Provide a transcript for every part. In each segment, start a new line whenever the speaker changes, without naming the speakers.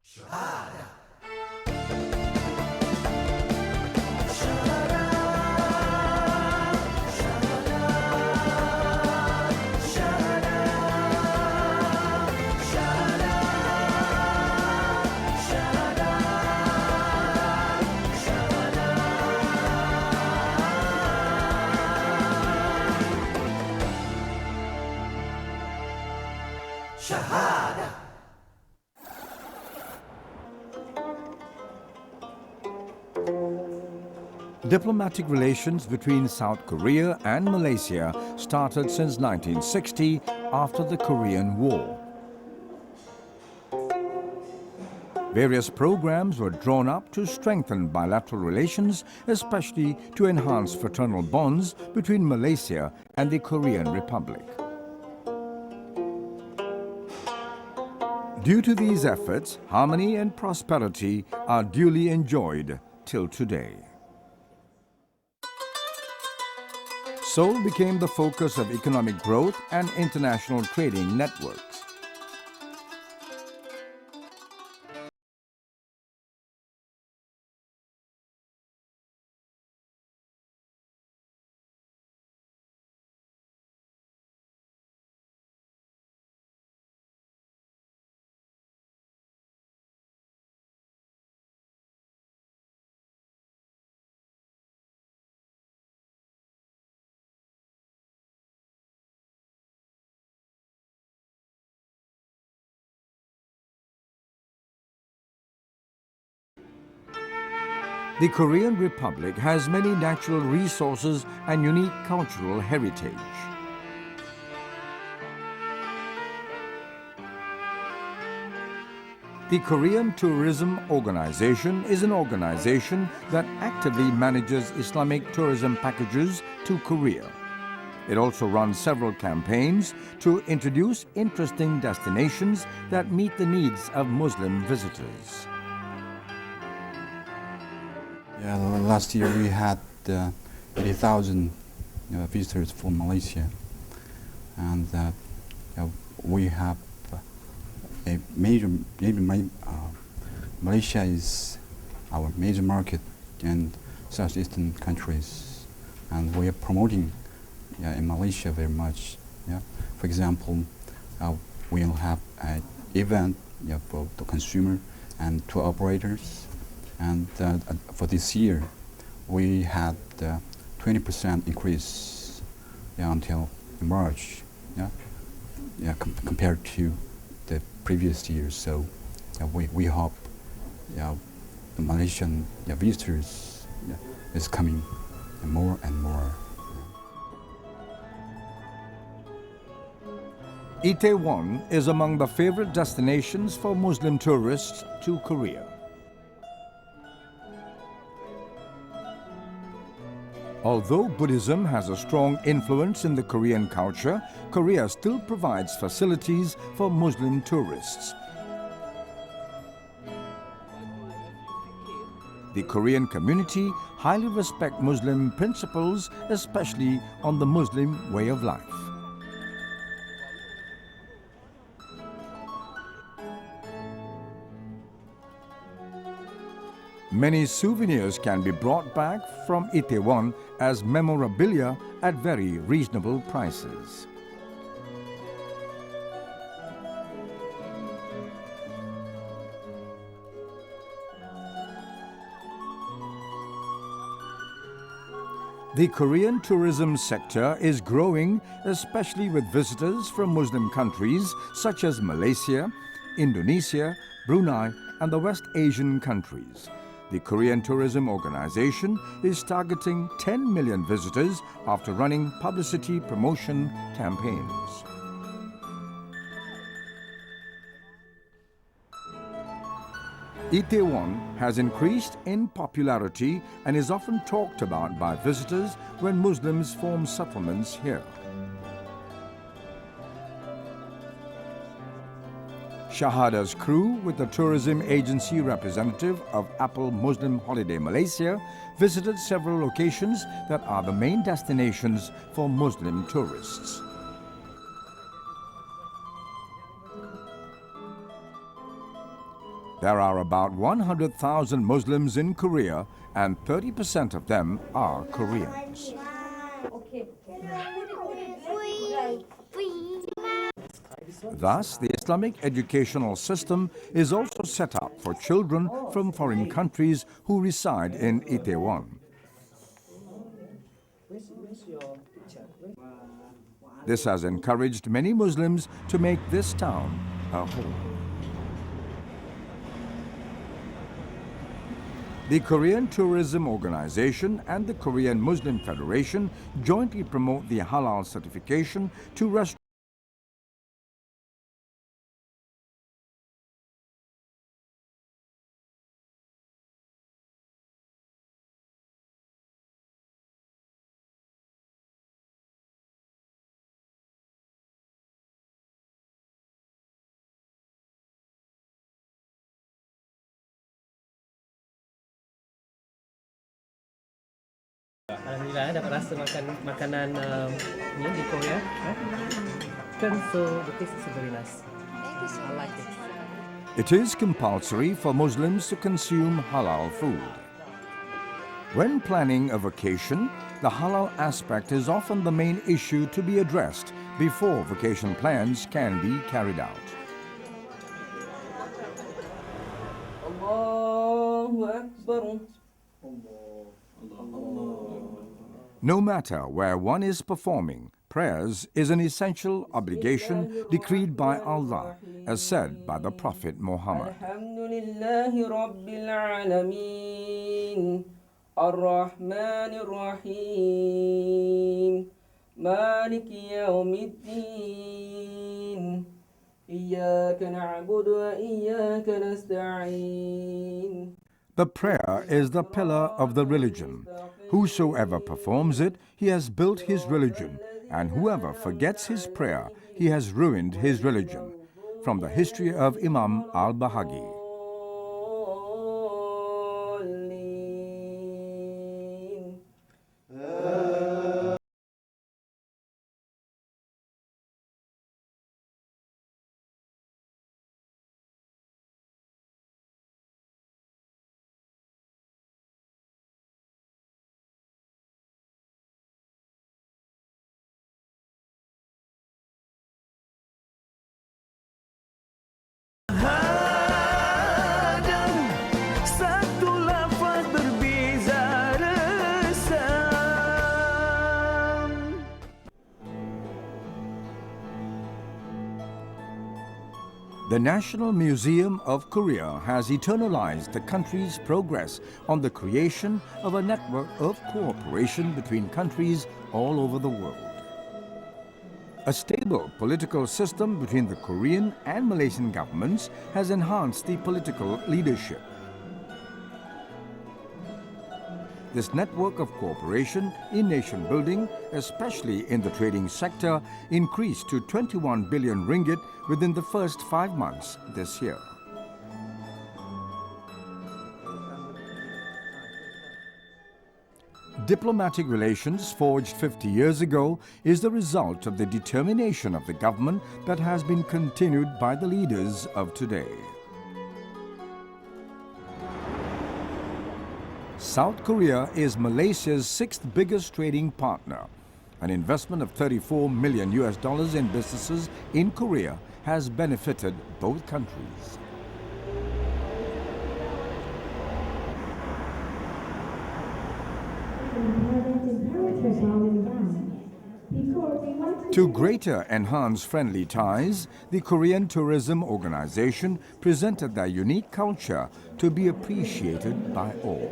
Syahadah. Syahadah.
Diplomatic relations between South Korea and Malaysia started since 1960 after the Korean War. Various programs were drawn up to strengthen bilateral relations, especially to enhance fraternal bonds between Malaysia and the Korean Republic. Due to these efforts, harmony and prosperity are duly enjoyed till today. Seoul became the focus of economic growth and international trading networks. The Korean Republic has many natural resources and unique cultural heritage. The Korean Tourism Organization is an organization that actively manages Islamic tourism packages to Korea. It also runs several campaigns to introduce interesting destinations that meet the needs of Muslim visitors.
Yeah, last year we had 80,000 visitors from Malaysia, and we have a Malaysia is our major market in southeastern countries, and we are promoting in Malaysia very much. Yeah, for example, we'll have an event for the consumer and tour operators. And for this year, we had 20% increase until March, compared to the previous year. So we hope the Malaysian visitors is coming more and more.
Itaewon is among the favorite destinations for Muslim tourists to Korea. Although Buddhism has a strong influence in the Korean culture, Korea still provides facilities for Muslim tourists. The Korean community highly respect Muslim principles, especially on the Muslim way of life. Many souvenirs can be brought back from Itaewon as memorabilia at very reasonable prices. The Korean tourism sector is growing, especially with visitors from Muslim countries such as Malaysia, Indonesia, Brunei, and the West Asian countries. The Korean Tourism Organization is targeting 10 million visitors after running publicity promotion campaigns. Itaewon has increased in popularity and is often talked about by visitors when Muslims form settlements here. Syahadah's crew, with the tourism agency representative of Apple Muslim Holiday Malaysia, visited several locations that are the main destinations for Muslim tourists. There are about 100,000 Muslims in Korea, and 30% of them are Koreans. Thus, the Islamic educational system is also set up for children from foreign countries who reside in Itaewon. This has encouraged many Muslims to make this town a home. The Korean Tourism Organization and the Korean Muslim Federation jointly promote the halal certification to restaurants.
Alhamdulillah dapat rasa makan makanan ni di Korea. So the taste is very nice. I like it.
It is compulsory for Muslims to consume halal food. When planning a vacation, the halal aspect is often the main issue to be addressed before vacation plans can be carried out.
Allahu Akbar.
No matter where one is performing, prayers is an essential obligation decreed by Allah, as said by the Prophet Muhammad.
Alhamdulillahi Rabbil Alameen. Ar-Rahman Ar-Rahim. Maliki Yawmiddin. Iyyaka na'budu wa iyyaka nasta'in.
The prayer is the pillar of the religion. Whosoever performs it, he has built his religion, and whoever forgets his prayer, he has ruined his religion. From the history of Imam al-Bahagi. The National Museum of Korea has eternalized the country's progress on the creation of a network of cooperation between countries all over the world. A stable political system between the Korean and Malaysian governments has enhanced the political leadership. This network of cooperation in nation building, especially in the trading sector, increased to 21 billion ringgit within the first 5 months this year. Diplomatic relations forged 50 years ago is the result of the determination of the government that has been continued by the leaders of today. South Korea is Malaysia's 6th biggest trading partner. An investment of $34 million in businesses in Korea has benefited both countries. To greater enhance friendly ties, the Korean Tourism Organization presented their unique culture to be appreciated by all.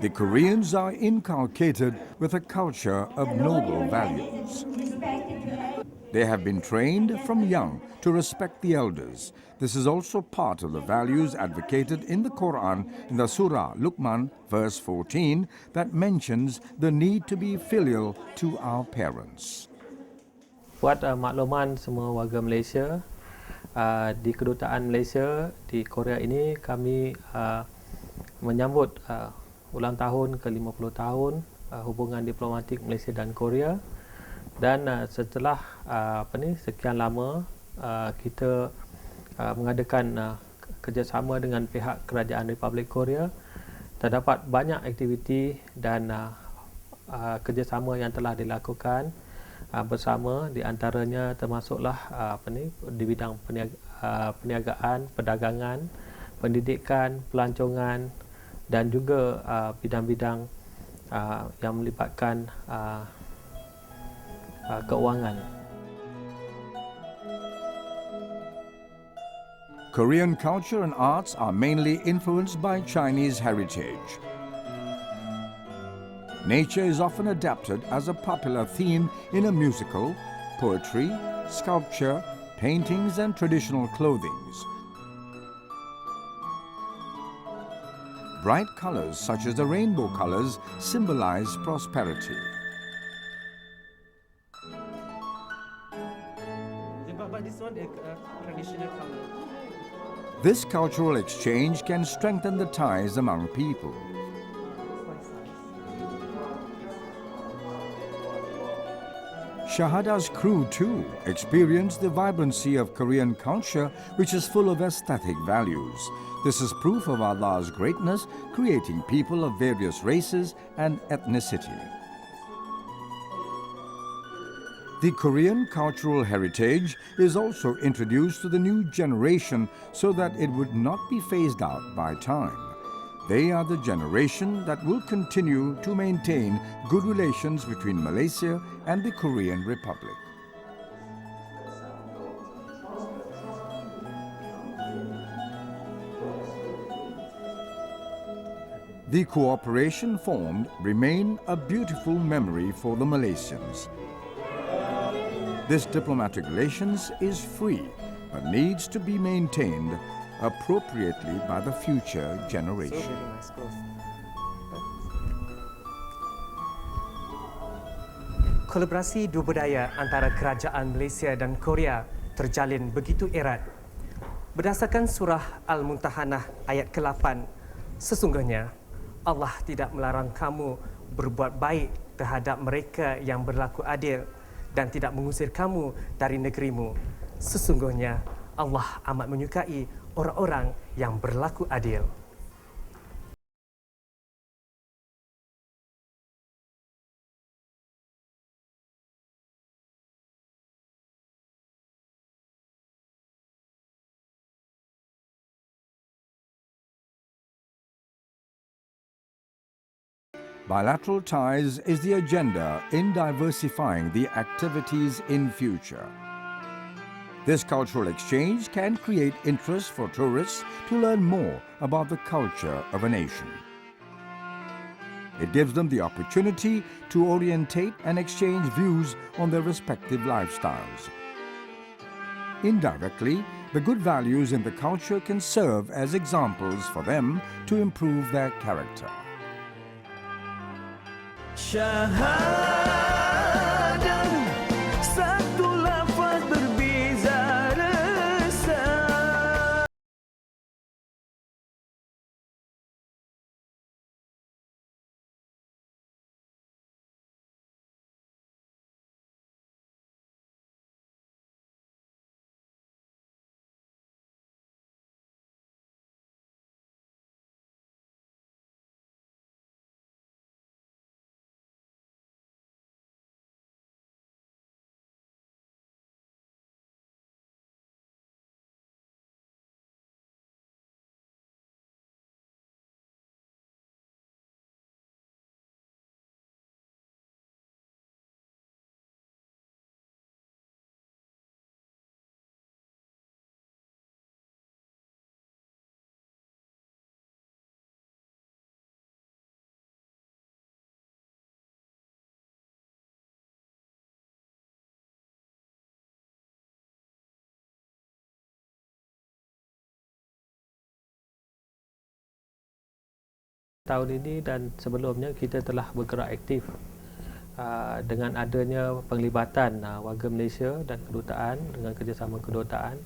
The Koreans are inculcated with a culture of noble values. They have been trained from young to respect the elders. This is also part of the values advocated in the Quran in the Surah Luqman, verse 14, that mentions the need to be filial to our parents.
Buat makluman semua warga Malaysia, di Kedutaan Malaysia di Korea ini kami menyambut ulang tahun ke-50 tahun hubungan diplomatik Malaysia dan Korea. Dan setelah sekian lama kita mengadakan kerjasama dengan pihak Kerajaan Republik Korea, terdapat banyak aktiviti dan kerjasama yang telah dilakukan bersama, di antaranya termasuklah di bidang perniagaan, perdagangan, pendidikan, pelancongan dan juga bidang-bidang yang melibatkan keuangan.
Korean culture and arts are mainly influenced by Chinese heritage. Nature is often adapted as a popular theme in a musical, poetry, sculpture, paintings and traditional clothings. Bright colors such as the rainbow colors symbolize prosperity.
But this one is traditional color.
This cultural exchange can strengthen the ties among people. Syahadah's crew too experienced the vibrancy of Korean culture, which is full of aesthetic values. This is proof of Allah's greatness, creating people of various races and ethnicity. The Korean cultural heritage is also introduced to the new generation so that it would not be phased out by time. They are the generation that will continue to maintain good relations between Malaysia and the Korean Republic. The cooperation formed remain a beautiful memory for the Malaysians. This diplomatic relations is free but needs to be maintained appropriately by the future generation.
Kolaborasi dua budaya antara kerajaan Malaysia dan Korea terjalin begitu erat. Berdasarkan surah Al-Mumtahanah ayat ke-8, sesungguhnya Allah tidak melarang kamu berbuat baik terhadap mereka yang berlaku adil dan tidak mengusir kamu dari negerimu. Sesungguhnya Allah amat menyukai orang-orang yang berlaku adil.
Bilateral ties is the agenda in diversifying the activities in future. This cultural exchange can create interest for tourists to learn more about the culture of a nation. It gives them the opportunity to orientate and exchange views on their respective lifestyles. Indirectly, the good values in the culture can serve as examples for them to improve their character.
Syahadah, satu lafaz berbeza rasa.
Tahun ini dan sebelumnya kita telah bergerak aktif dengan adanya penglibatan warga Malaysia dan kedutaan dengan kerjasama kedutaan,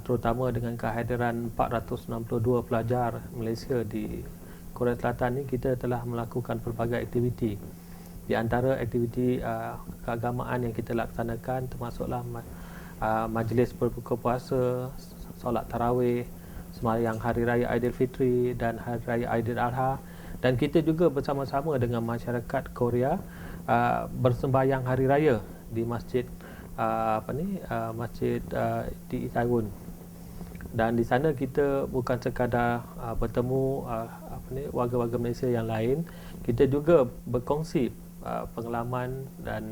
terutama dengan kehadiran 462 pelajar Malaysia di Korea Selatan ini. Kita telah melakukan pelbagai aktiviti Di antara aktiviti keagamaan yang kita laksanakan termasuklah majlis berbuka puasa, solat tarawih, sembahyang Hari Raya Aidilfitri dan Hari Raya Aidiladha, dan kita juga bersama-sama dengan masyarakat Korea bersembahyang Hari Raya di masjid masjid di Itaewon. Dan di sana kita bukan sekadar bertemu warga-warga Malaysia yang lain, kita juga berkongsi pengalaman dan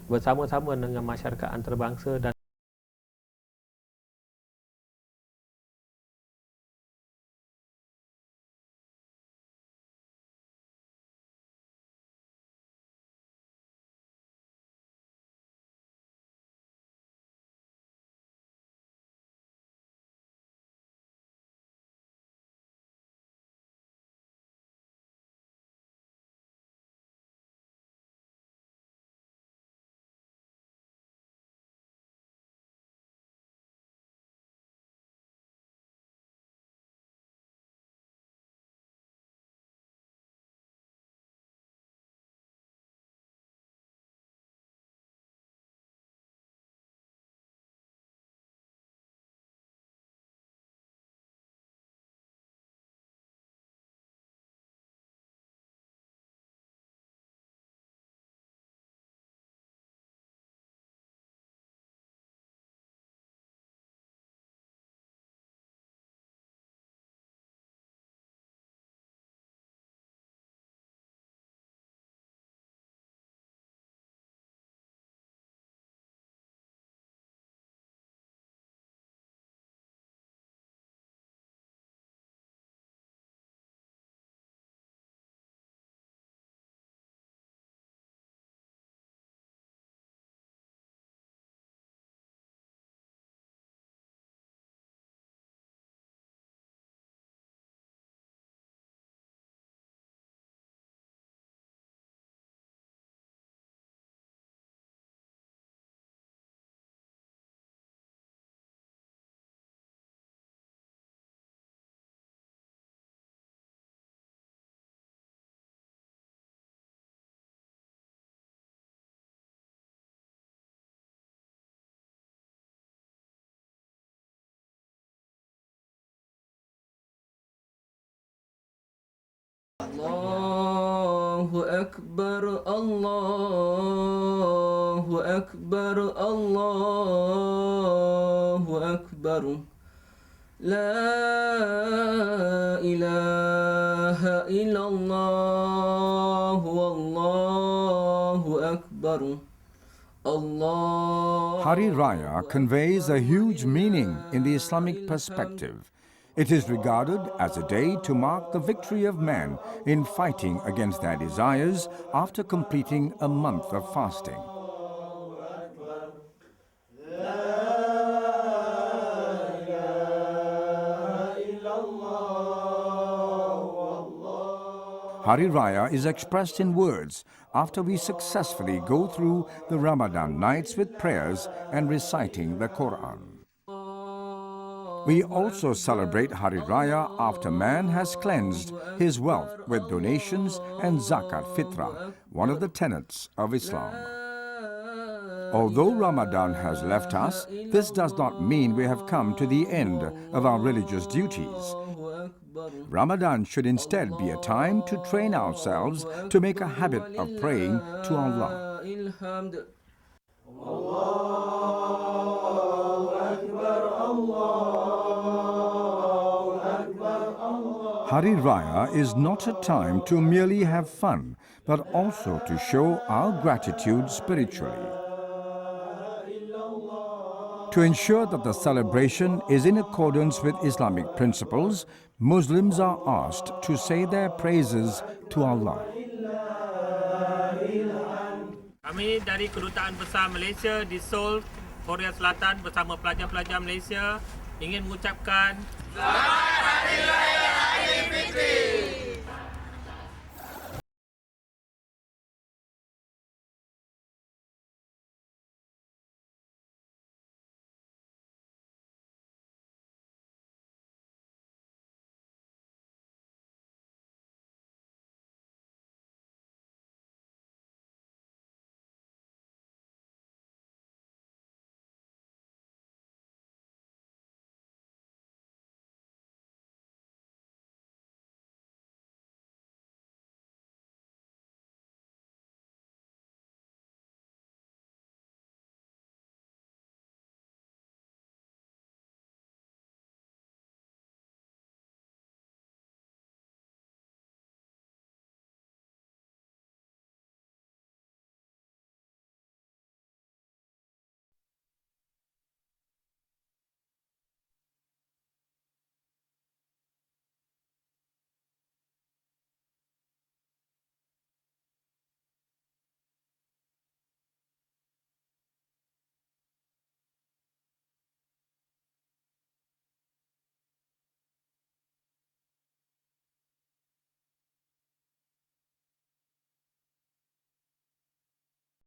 bersama-sama dengan masyarakat antarabangsa dan
Allahu Akbar, Allahu Akbar, Allahu Akbar. La ilaha illallah, Wallahu Akbar. Allah.
Hari Raya conveys a huge meaning in the Islamic perspective. It is regarded as a day to mark the victory of man in fighting against their desires after completing a month of fasting. Hari Raya is expressed in words after we successfully go through the Ramadan nights with prayers and reciting the Quran. We also celebrate Hari Raya after man has cleansed his wealth with donations and zakat fitrah, one of the tenets of Islam. Although Ramadan has left us, this does not mean we have come to the end of our religious duties. Ramadan should instead be a time to train ourselves to make a habit of praying to Allah. Hari Raya is not a time to merely have fun, but also to show our gratitude spiritually. To ensure that the celebration is in accordance with Islamic principles, Muslims are asked to say their praises to Allah.
Kami dari Kedutaan Besar Malaysia di Seoul, Korea Selatan bersama pelajar-pelajar Malaysia ingin mengucapkan Selamat Hari Raya Aidilfitri.